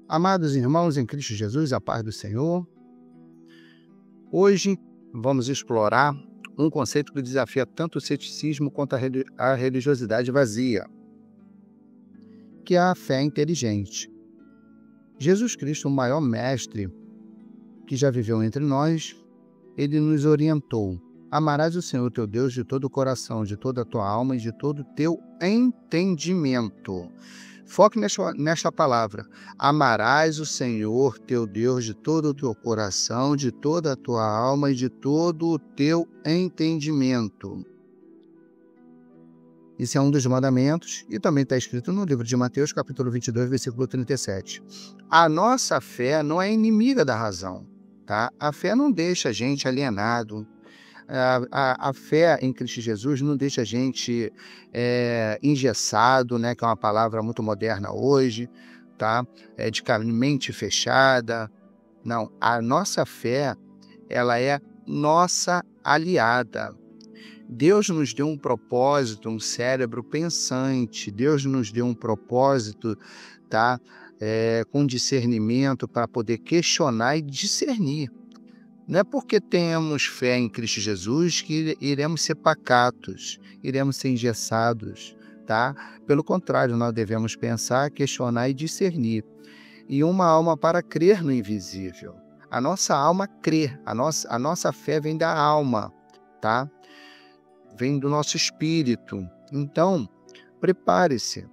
Amados irmãos em Cristo Jesus, a paz do Senhor. Hoje vamos explorar um conceito que desafia tanto o ceticismo quanto a religiosidade vazia, que é a fé inteligente. Jesus Cristo, o maior mestre que já viveu entre nós, ele nos orientou: amarás o Senhor teu Deus de todo o coração, de toda a tua alma e de todo o teu entendimento. Foque nesta palavra. Amarás o Senhor teu Deus de todo o teu coração, de toda a tua alma e de todo o teu entendimento. Esse é um dos mandamentos e também está escrito no livro de Mateus, capítulo 22, versículo 37. A nossa fé não é inimiga da razão, tá? A fé não deixa a gente alienado. A fé em Cristo Jesus não deixa a gente engessado, né, que é uma palavra muito moderna hoje, tá? De mente fechada. Não, a nossa fé, ela é nossa aliada. Deus nos deu um propósito, um cérebro pensante. Deus nos deu um propósito, tá? Com discernimento para poder questionar e discernir. Não é porque temos fé em Cristo Jesus que iremos ser pacatos, iremos ser engessados, tá? Pelo contrário, nós devemos pensar, questionar e discernir. E uma alma para crer no invisível. A nossa alma crê, a nossa fé vem da alma, tá? Vem do nosso espírito. Então, prepare-se.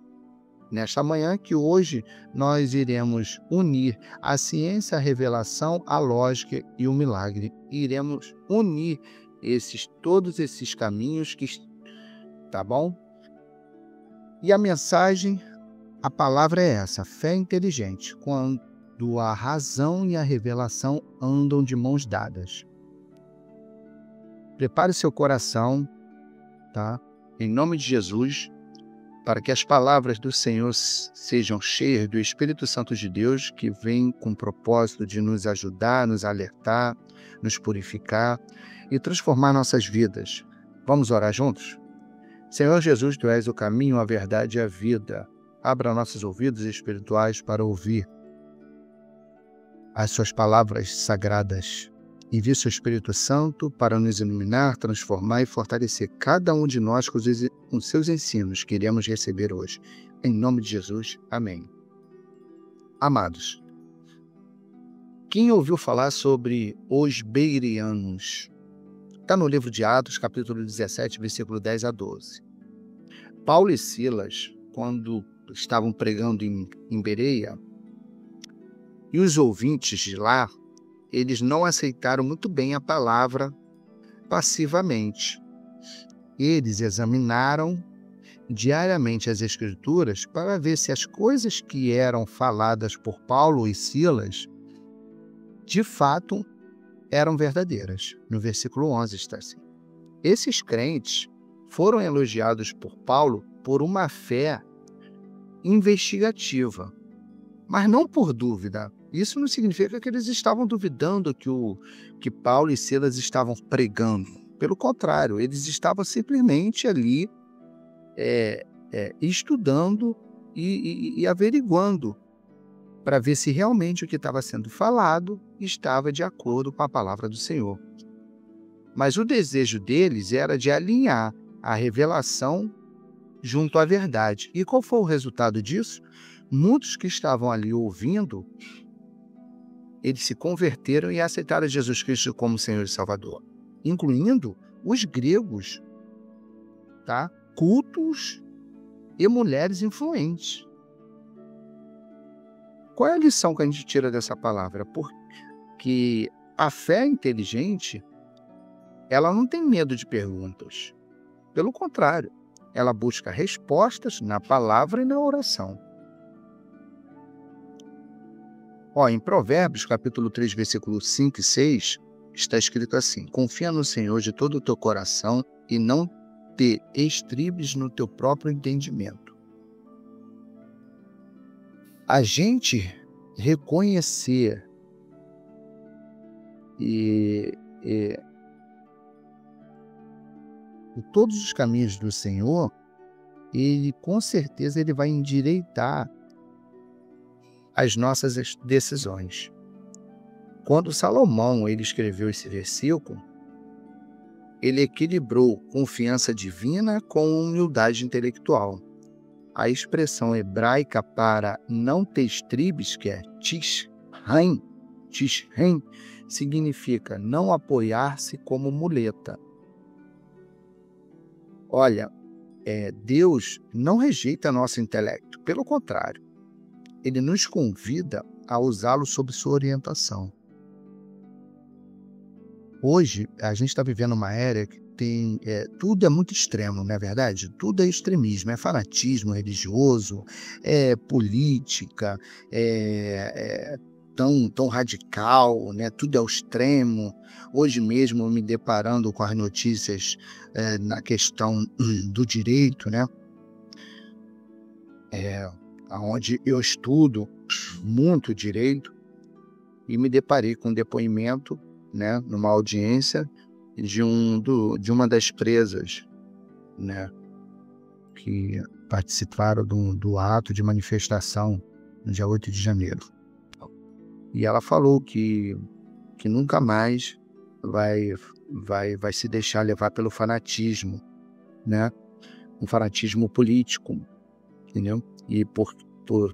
Nesta manhã que hoje nós iremos unir a ciência, a revelação, a lógica e o milagre. Iremos unir todos esses caminhos, tá bom? E a mensagem, a palavra é essa: fé inteligente, quando a razão e a revelação andam de mãos dadas. Prepare seu coração, tá? Em nome de Jesus, para que as palavras do Senhor sejam cheias do Espírito Santo de Deus, que vem com o propósito de nos ajudar, nos alertar, nos purificar e transformar nossas vidas. Vamos orar juntos? Senhor Jesus, Tu és o caminho, a verdade e a vida. Abra nossos ouvidos espirituais para ouvir as Suas palavras sagradas. Envie Seu Espírito Santo para nos iluminar, transformar e fortalecer cada um de nós com os Seus ensinos que iremos receber hoje. Em nome de Jesus, amém. Amados, quem ouviu falar sobre os bereanos? Está no livro de Atos, capítulo 17, versículo 10 a 12. Paulo e Silas, quando estavam pregando em Bereia, e os ouvintes de lá, eles não aceitaram muito bem a palavra passivamente. Eles examinaram diariamente as Escrituras para ver se as coisas que eram faladas por Paulo e Silas, de fato, eram verdadeiras. No versículo 11 está assim: esses crentes foram elogiados por Paulo por uma fé investigativa, mas não por dúvida. Isso não significa que eles estavam duvidando que Paulo e Silas estavam pregando. Pelo contrário, eles estavam simplesmente ali estudando e averiguando para ver se realmente o que estava sendo falado estava de acordo com a palavra do Senhor. Mas o desejo deles era de alinhar a revelação junto à verdade. E qual foi o resultado disso? Muitos que estavam ali ouvindo, eles se converteram e aceitaram Jesus Cristo como Senhor e Salvador, incluindo os gregos, tá? Cultos e mulheres influentes. Qual é a lição que a gente tira dessa palavra? Porque a fé inteligente, ela não tem medo de perguntas. Pelo contrário, ela busca respostas na palavra e na oração. Em Provérbios, capítulo 3, versículo 5 e 6, está escrito assim: confia no Senhor de todo o teu coração e não te estribes no teu próprio entendimento. A gente reconhecer todos os caminhos do Senhor, Ele com certeza vai endireitar as nossas decisões. Quando Salomão ele escreveu esse versículo, ele equilibrou confiança divina com humildade intelectual. A expressão hebraica para não ter estribes, que é tishem, significa não apoiar-se como muleta. Olha, Deus não rejeita nosso intelecto, pelo contrário, Ele nos convida a usá-lo sob sua orientação. Hoje, a gente está vivendo uma era que tudo é muito extremo, não é verdade? Tudo é extremismo, é fanatismo religioso, é política, tão radical, né? Tudo é ao extremo. Hoje mesmo, me deparando com as notícias na questão do direito, né? Onde eu estudo muito direito e me deparei com um depoimento, né, numa audiência de uma das presas, né, que participaram do ato de manifestação no dia 8 de janeiro. E ela falou que nunca mais vai se deixar levar pelo fanatismo, né, um fanatismo político, entendeu? E por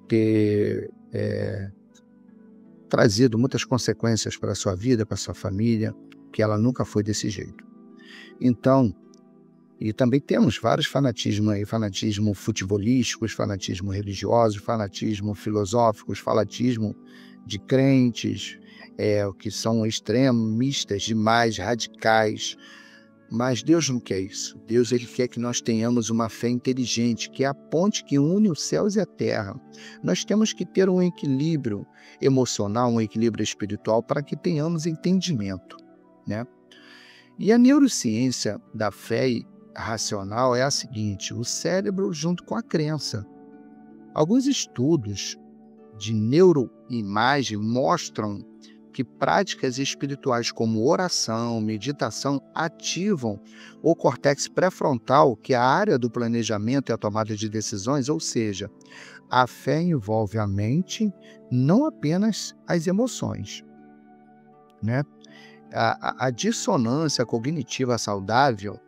ter trazido muitas consequências para a sua vida, para a sua família, que ela nunca foi desse jeito. Então, e também temos vários fanatismos aí, fanatismo futebolísticos, fanatismo religiosos, fanatismo filosóficos, fanatismo de crentes, que são extremistas demais, radicais. Mas Deus não quer isso. Deus ele quer que nós tenhamos uma fé inteligente, que é a ponte que une os céus e a terra. Nós temos que ter um equilíbrio emocional, um equilíbrio espiritual, para que tenhamos entendimento, né? E a neurociência da fé racional é a seguinte: o cérebro junto com a crença. Alguns estudos de neuroimagem mostram que práticas espirituais como oração, meditação ativam o córtex pré-frontal, que é a área do planejamento e a tomada de decisões, ou seja, a fé envolve a mente, não apenas as emoções, né? A dissonância cognitiva saudável,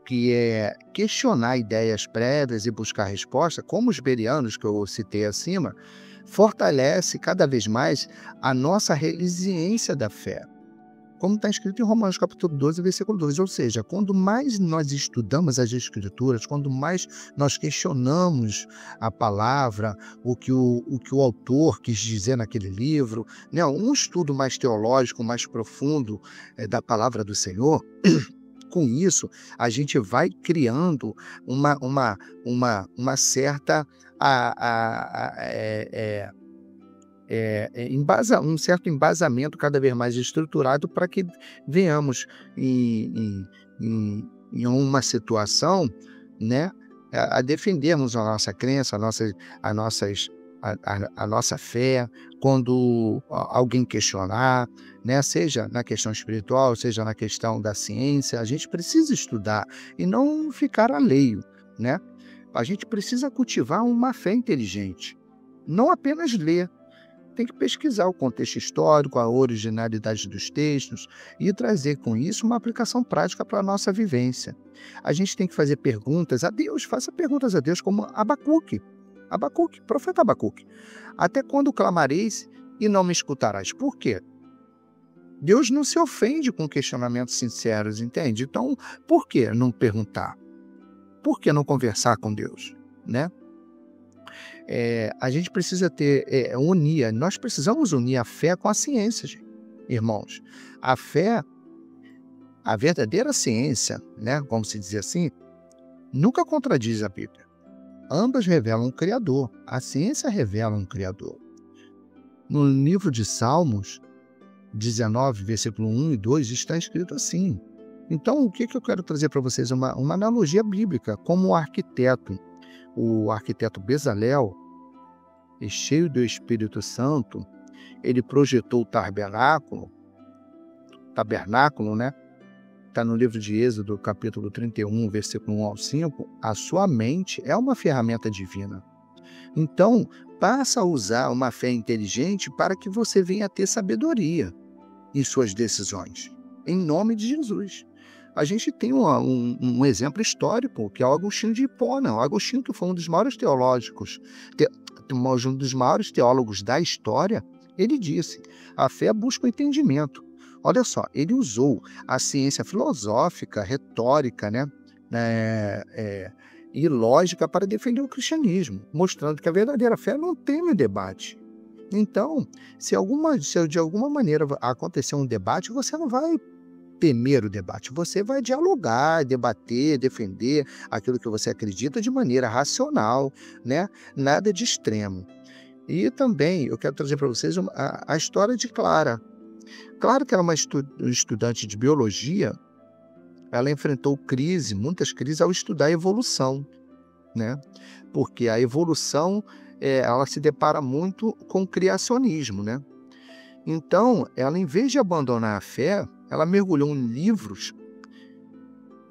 que é questionar ideias prévias e buscar resposta, como os berianos que eu citei acima, fortalece cada vez mais a nossa resiliência da fé. Como está escrito em Romanos capítulo 12, versículo 2, ou seja, quando mais nós estudamos as Escrituras, quando mais nós questionamos a palavra, o que o autor quis dizer naquele livro, né, um estudo mais teológico, mais profundo da palavra do Senhor, com isso, a gente vai criando uma certa um certo embasamento cada vez mais estruturado para que venhamos em uma situação, né, a defendermos a nossa crença, a nossa fé, quando alguém questionar, né, seja na questão espiritual, seja na questão da ciência, a gente precisa estudar e não ficar alheio, né? A gente precisa cultivar uma fé inteligente, não apenas ler. Tem que pesquisar o contexto histórico, a originalidade dos textos e trazer com isso uma aplicação prática para a nossa vivência. A gente tem que fazer perguntas a Deus, faça perguntas a Deus como Abacuque, profeta Abacuque. Até quando clamareis e não me escutarás? Por quê? Deus não se ofende com questionamentos sinceros, entende? Então, por que não perguntar? Por que não conversar com Deus, né? A gente precisa nós precisamos unir a fé com a ciência, gente, irmãos. A fé, a verdadeira ciência, né, como se diz assim, nunca contradiz a Bíblia. Ambas revelam um Criador. A ciência revela um Criador. No livro de Salmos 19, versículo 1 e 2, está escrito assim. Então, o que eu quero trazer para vocês? Uma analogia bíblica, como o arquiteto Bezalel, cheio do Espírito Santo, ele projetou o tabernáculo, né? Está no livro de Êxodo, capítulo 31, versículo 1 ao 5, a sua mente é uma ferramenta divina. Então, passa a usar uma fé inteligente para que você venha a ter sabedoria em suas decisões, em nome de Jesus. A gente tem um exemplo histórico, que é o Agostinho de Hipona. O Agostinho, que foi um dos maiores um dos maiores teólogos da história, ele disse: a fé busca o entendimento. Olha só, ele usou a ciência filosófica, retórica, né, e lógica para defender o cristianismo, mostrando que a verdadeira fé não teme o debate. Então, se de alguma maneira acontecer um debate, você não vai temer o debate, você vai dialogar, debater, defender aquilo que você acredita de maneira racional, né? Nada de extremo. E também eu quero trazer para vocês a história de Clara. Clara, que era uma estudante de biologia, ela enfrentou muitas crises ao estudar a evolução, né? Porque a evolução, ela se depara muito com o criacionismo, né? Então, ela, em vez de abandonar a fé, ela mergulhou em livros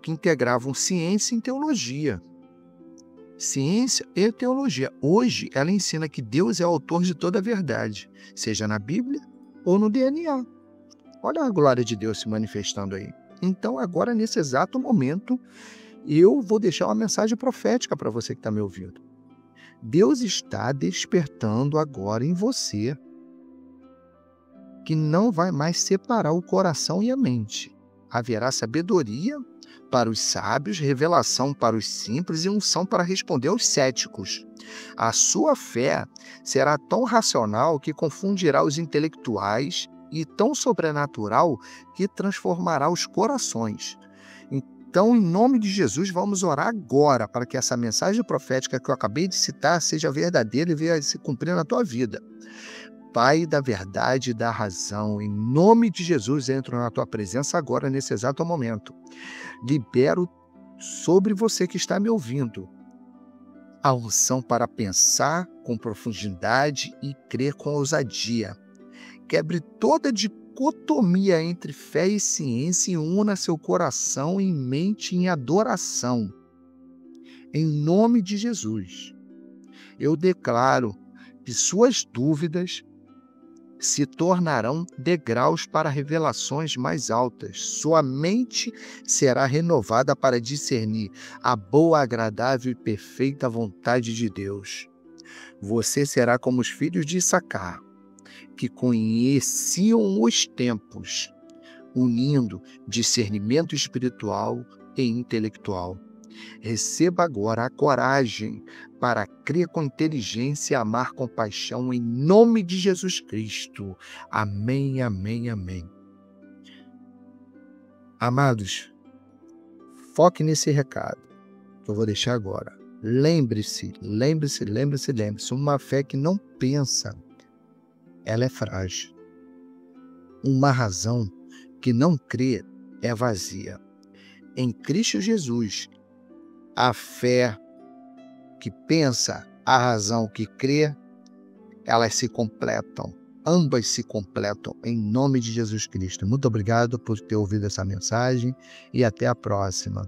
que integravam ciência e teologia. Ciência e teologia. Hoje, ela ensina que Deus é o autor de toda a verdade, seja na Bíblia ou no DNA. Olha a glória de Deus se manifestando aí. Então, agora, nesse exato momento, eu vou deixar uma mensagem profética para você que está me ouvindo. Deus está despertando agora em você que não vai mais separar o coração e a mente. Haverá sabedoria para os sábios, revelação para os simples e unção para responder aos céticos. A sua fé será tão racional que confundirá os intelectuais e tão sobrenatural que transformará os corações. Então, em nome de Jesus, vamos orar agora para que essa mensagem profética que eu acabei de citar seja verdadeira e venha se cumprir na tua vida. Pai da verdade e da razão, em nome de Jesus, entro na tua presença agora, nesse exato momento. Libero sobre você que está me ouvindo a unção para pensar com profundidade e crer com ousadia. Quebre toda dicotomia entre fé e ciência e una seu coração e mente em adoração. Em nome de Jesus, eu declaro que suas dúvidas se tornarão degraus para revelações mais altas. Sua mente será renovada para discernir a boa, agradável e perfeita vontade de Deus. Você será como os filhos de Issacar, que conheciam os tempos, unindo discernimento espiritual e intelectual. Receba agora a coragem para crer com inteligência e amar com paixão em nome de Jesus Cristo. Amém, amém, amém. Amados, foque nesse recado que eu vou deixar agora. Lembre-se, uma fé que não pensa, ela é frágil. Uma razão que não crê é vazia. Em Cristo Jesus, a fé que pensa, a razão que crê, elas se completam. Ambas se completam em nome de Jesus Cristo. Muito obrigado por ter ouvido essa mensagem e até a próxima.